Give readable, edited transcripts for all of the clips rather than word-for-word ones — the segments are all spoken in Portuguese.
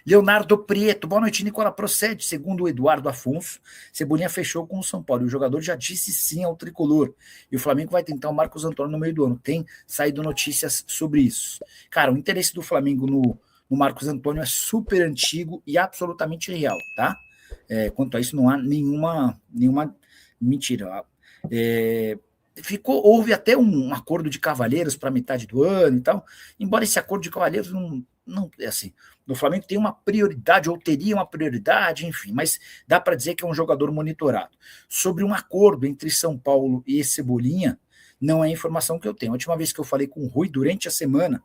Leonardo Prieto, boa noite, Nicola. Procede, segundo o Eduardo Afonso, Cebolinha fechou com o São Paulo. E o jogador já disse sim ao tricolor. E o Flamengo vai tentar o Marcos Antônio no meio do ano. Tem saído notícias sobre isso. Cara, o interesse do Flamengo no Marcos Antônio é super antigo e absolutamente real, tá? Quanto a isso, não há nenhuma mentira. Houve até um acordo de cavalheiros para metade do ano e tal, embora esse acordo de cavalheiros não é assim, no Flamengo tem uma prioridade, ou teria uma prioridade, enfim, mas dá para dizer que é um jogador monitorado. Sobre um acordo entre São Paulo e Cebolinha, não é informação que eu tenho. A última vez que eu falei com o Rui, durante a semana,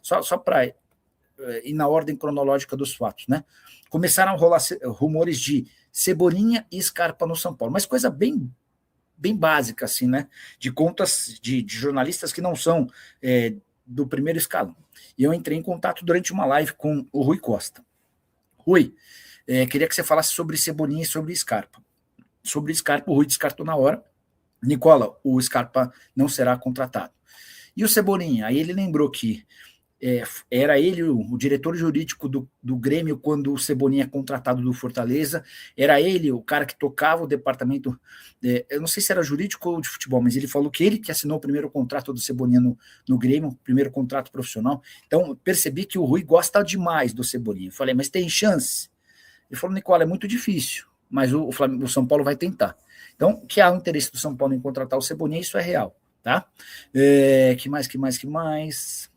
só para ir na ordem cronológica dos fatos, né? Começaram a rolar rumores de Cebolinha e Scarpa no São Paulo, mas coisa bem básica, assim, né? De contas de jornalistas que não são do primeiro escalão. E eu entrei em contato durante uma live com o Rui Costa. Rui, queria que você falasse sobre Cebolinha e sobre Scarpa. Sobre Scarpa, o Rui descartou na hora. Nicola, o Scarpa não será contratado. E o Cebolinha? Aí ele lembrou que era ele o diretor jurídico do Grêmio quando o Cebolinha é contratado do Fortaleza, era ele o cara que tocava o departamento, eu não sei se era jurídico ou de futebol, mas ele falou que ele que assinou o primeiro contrato do Cebolinha no Grêmio, o primeiro contrato profissional. Então percebi que o Rui gosta demais do Cebolinha. Eu falei, mas tem chance? Ele falou, Nicola, é muito difícil, mas o São Paulo vai tentar. Então, que há o interesse do São Paulo em contratar o Cebolinha, isso é real, tá? Que mais?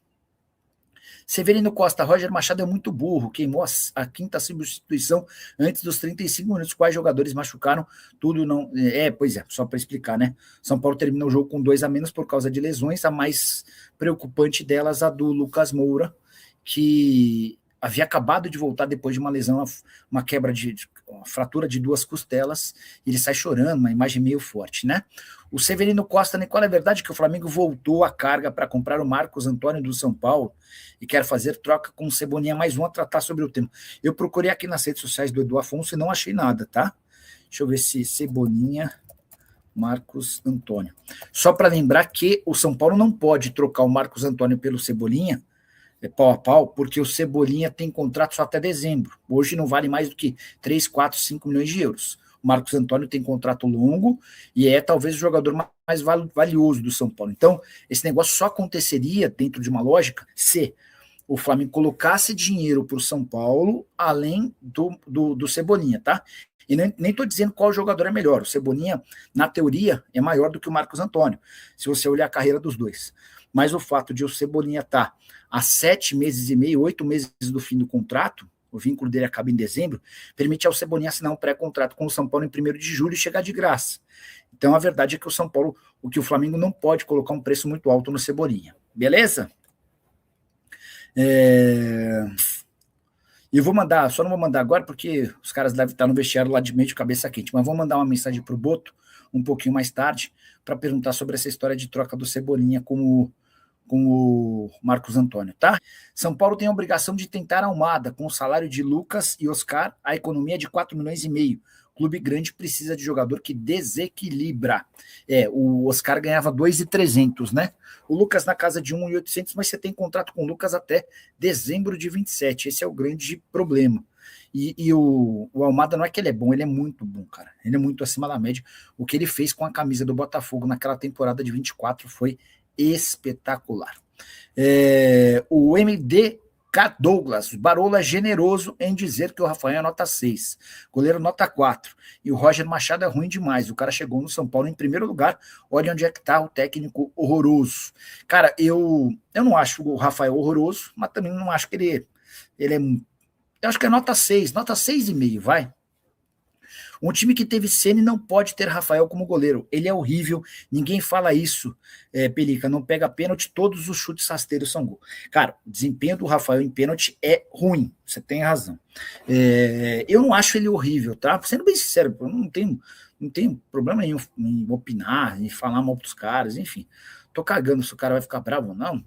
Severino Costa, Roger Machado é muito burro, queimou a quinta substituição antes dos 35 minutos, quais jogadores machucaram, tudo não... Pois é, só para explicar, né? São Paulo terminou o jogo com 2 a menos por causa de lesões, a mais preocupante delas, a do Lucas Moura, que havia acabado de voltar depois de uma lesão, uma quebra uma fratura de 2 costelas, e ele sai chorando, uma imagem meio forte, né? O Severino Costa, Nicola, é verdade que o Flamengo voltou a carga para comprar o Marcos Antônio do São Paulo e quer fazer troca com o Cebolinha mais um a tratar sobre o tema. Eu procurei aqui nas redes sociais do Edu Afonso e não achei nada, tá? Deixa eu ver se Cebolinha, Marcos Antônio. Só para lembrar que o São Paulo não pode trocar o Marcos Antônio pelo Cebolinha, pau a pau, porque o Cebolinha tem contrato só até dezembro. Hoje não vale mais do que 3, 4, 5 milhões de euros. O Marcos Antônio tem contrato longo e é talvez o jogador mais valioso do São Paulo. Então, esse negócio só aconteceria dentro de uma lógica se o Flamengo colocasse dinheiro para o São Paulo além do Cebolinha, tá? E nem estou dizendo qual jogador é melhor. O Cebolinha, na teoria, é maior do que o Marcos Antônio, se você olhar a carreira dos dois. Mas o fato de o Cebolinha estar há 7 meses e meio, 8 meses do fim do contrato, o vínculo dele acaba em dezembro, permite ao Cebolinha assinar um pré-contrato com o São Paulo em 1º de julho e chegar de graça. Então a verdade é que o Flamengo não pode colocar um preço muito alto no Cebolinha. Beleza? E vou mandar, só não vou mandar agora porque os caras devem estar no vestiário lá de meio de cabeça quente, mas vou mandar uma mensagem para o Boto um pouquinho mais tarde para perguntar sobre essa história de troca do Cebolinha com o Marcos Antônio, tá? São Paulo tem a obrigação de tentar a Almada, com o salário de Lucas e Oscar, a economia é de 4 milhões e meio. Clube grande precisa de jogador que desequilibra. O Oscar ganhava 2.300, né? O Lucas na casa de 1.800, mas você tem contrato com o Lucas até dezembro de 27. Esse é o grande problema. E o Almada não é que ele é bom, ele é muito bom, cara. Ele é muito acima da média. O que ele fez com a camisa do Botafogo naquela temporada de 24 foi espetacular. O MDK Douglas, Barolo é generoso em dizer que o Rafael é nota 6, goleiro nota 4, e o Roger Machado é ruim demais, o cara chegou no São Paulo em primeiro lugar, olha onde é que tá o técnico horroroso. Cara, eu não acho o Rafael horroroso, mas também não acho que ele é, eu acho que é nota 6, nota 6,5, vai. Um time que teve Ceni não pode ter Rafael como goleiro. Ele é horrível, ninguém fala isso, Pelica. Não pega pênalti, todos os chutes rasteiros são gol. Cara, o desempenho do Rafael em pênalti é ruim, você tem razão. Eu não acho ele horrível, tá? Sendo bem sincero, eu não tenho problema nenhum em opinar, em falar mal dos caras, enfim. Tô cagando se o cara vai ficar bravo ou não.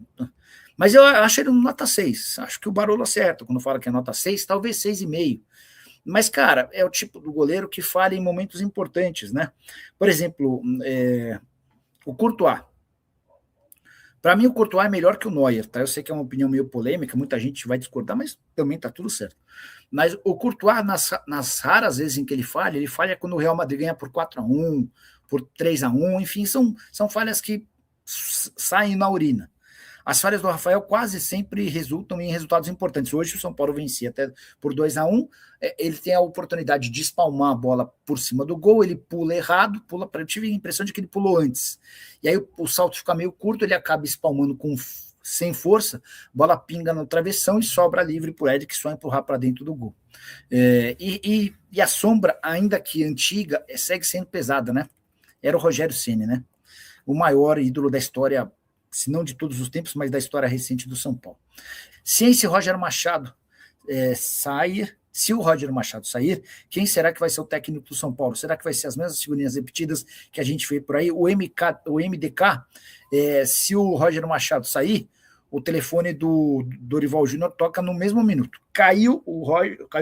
Mas eu acho ele nota 6. Acho que o Barolo acerta quando fala que é nota 6, talvez 6,5. Mas, cara, é o tipo do goleiro que falha em momentos importantes, né? Por exemplo, o Courtois. Para mim, o Courtois é melhor que o Neuer, tá? Eu sei que é uma opinião meio polêmica, muita gente vai discordar, mas também tá tudo certo. Mas o Courtois, nas raras vezes em que ele falha quando o Real Madrid ganha por 4-1, por 3-1, enfim, são falhas que saem na urina. As falhas do Rafael quase sempre resultam em resultados importantes. Hoje o São Paulo vencia até por 2-1. Ele tem a oportunidade de espalmar a bola por cima do gol, ele pula errado, eu tive a impressão de que ele pulou antes. E aí o salto fica meio curto, ele acaba espalmando sem força, bola pinga no travessão e sobra livre para o Éder, que só empurrar para dentro do gol. E a sombra, ainda que antiga, segue sendo pesada, né? Era o Rogério Ceni, né? O maior ídolo da história, se não de todos os tempos, mas da história recente do São Paulo. Se esse Roger Machado sair, se o Roger Machado sair, quem será que vai ser o técnico do São Paulo? Será que vai ser as mesmas figurinhas repetidas que a gente vê por aí? O MDK, se o Roger Machado sair, o telefone do Dorival Júnior toca no mesmo minuto. Caiu o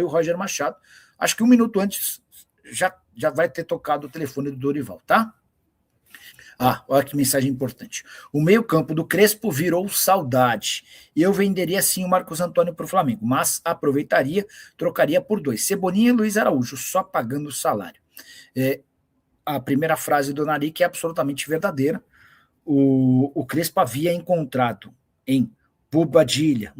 Roger Machado, acho que um minuto antes já vai ter tocado o telefone do Dorival, tá? Olha que mensagem importante. O meio-campo do Crespo virou saudade. Eu venderia sim o Marcos Antônio para o Flamengo, mas aproveitaria, trocaria por 2. Cebolinha e Luiz Araújo, só pagando o salário. A primeira frase do Naric é absolutamente verdadeira. O Crespo havia encontrado em Bobadilha,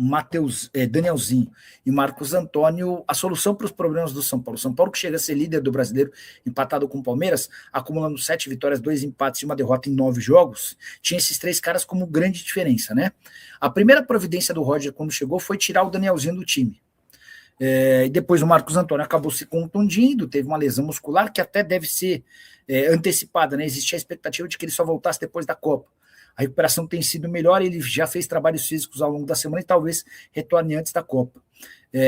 Danielzinho e Marcos Antônio a solução para os problemas do São Paulo. São Paulo que chega a ser líder do Brasileiro, empatado com o Palmeiras, acumulando 7 vitórias, 2 empates e 1 derrota em 9 jogos, tinha esses 3 caras como grande diferença, né? A primeira providência do Roger quando chegou foi tirar o Danielzinho do time. E depois o Marcos Antônio acabou se contundindo, teve uma lesão muscular que até deve ser antecipada, né? Existia a expectativa de que ele só voltasse depois da Copa. A recuperação tem sido melhor, ele já fez trabalhos físicos ao longo da semana e talvez retorne antes da Copa.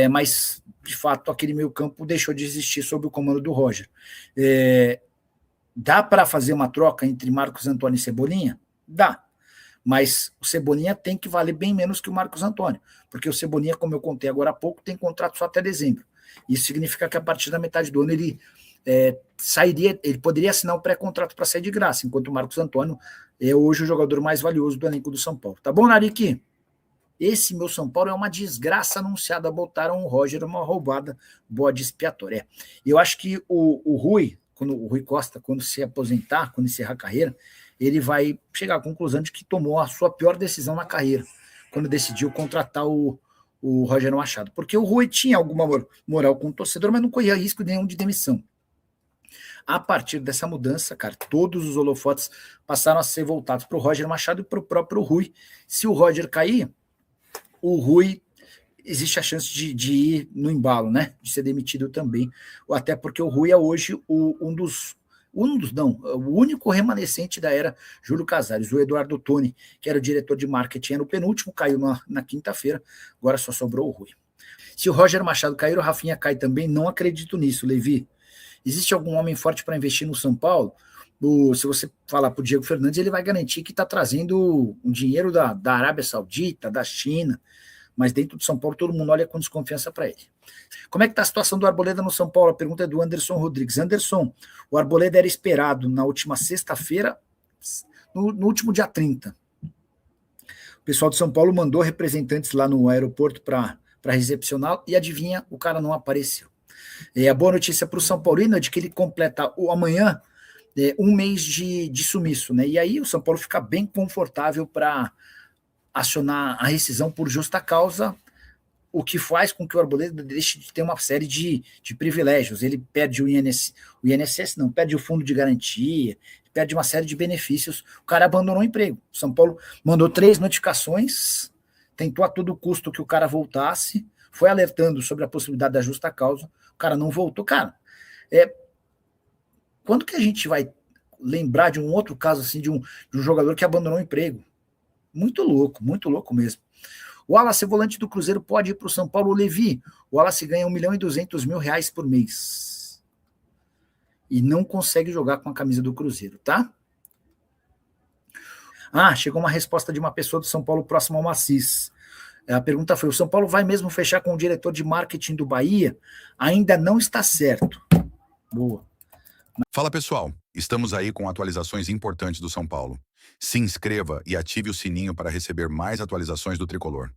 Mas, de fato, aquele meio campo deixou de existir sob o comando do Roger. Dá para fazer uma troca entre Marcos Antônio e Cebolinha? Dá. Mas o Cebolinha tem que valer bem menos que o Marcos Antônio, porque o Cebolinha, como eu contei agora há pouco, tem contrato só até dezembro. Isso significa que a partir da metade do ano ele poderia assinar um pré-contrato para sair de graça, enquanto o Marcos Antônio é hoje o jogador mais valioso do elenco do São Paulo. Tá bom, Naric? Esse meu São Paulo é uma desgraça anunciada. Botaram o Roger, uma roubada, bode expiatória. Eu acho que o Rui Costa, quando se aposentar, quando encerrar a carreira, ele vai chegar à conclusão de que tomou a sua pior decisão na carreira, quando decidiu contratar o Roger Machado. Porque o Rui tinha alguma moral com o torcedor, mas não corria risco nenhum de demissão. A partir dessa mudança, cara, todos os holofotes passaram a ser voltados para o Roger Machado e para o próprio Rui. Se o Roger cair, o Rui existe a chance de ir no embalo, né? De ser demitido também. Até porque o Rui é hoje o único remanescente da era Júlio Casares. O Eduardo Toni, que era o diretor de marketing, era o penúltimo, caiu na quinta-feira, agora só sobrou o Rui. Se o Roger Machado cair, o Rafinha cai também, não acredito nisso, Levi. Existe algum homem forte para investir no São Paulo? Se você falar para o Diego Fernandes, ele vai garantir que está trazendo um dinheiro da Arábia Saudita, da China, mas dentro do São Paulo todo mundo olha com desconfiança para ele. Como é que está a situação do Arboleda no São Paulo? A pergunta é do Anderson Rodrigues. Anderson, o Arboleda era esperado na última sexta-feira, no último dia 30. O pessoal de São Paulo mandou representantes lá no aeroporto para recepcioná-lo e adivinha, o cara não apareceu. A boa notícia para o São Paulino é de que ele completa amanhã um mês de sumiço, né? E aí o São Paulo fica bem confortável para acionar a rescisão por justa causa, o que faz com que o Arboleda deixe de ter uma série de privilégios. Ele perde o INSS, não, perde o fundo de garantia, perde uma série de benefícios. O cara abandonou o emprego. O São Paulo mandou 3 notificações, tentou a todo custo que o cara voltasse, foi alertando sobre a possibilidade da justa causa, o cara não voltou. Cara, quando que a gente vai lembrar de um outro caso assim, de um jogador que abandonou o emprego? Muito louco mesmo. O Wallace, volante do Cruzeiro, pode ir para o São Paulo. Levi, o Wallace ganha R$1.200.000 por mês e não consegue jogar com a camisa do Cruzeiro, tá? Chegou uma resposta de uma pessoa do São Paulo próximo ao Macis. A pergunta foi: o São Paulo vai mesmo fechar com o diretor de marketing do Bahia? Ainda não está certo. Boa. Fala, pessoal. Estamos aí com atualizações importantes do São Paulo. Se inscreva e ative o sininho para receber mais atualizações do Tricolor.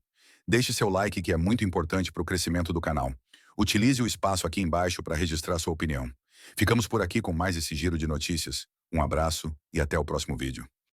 Deixe seu like, que é muito importante para o crescimento do canal. Utilize o espaço aqui embaixo para registrar sua opinião. Ficamos por aqui com mais esse giro de notícias. Um abraço e até o próximo vídeo.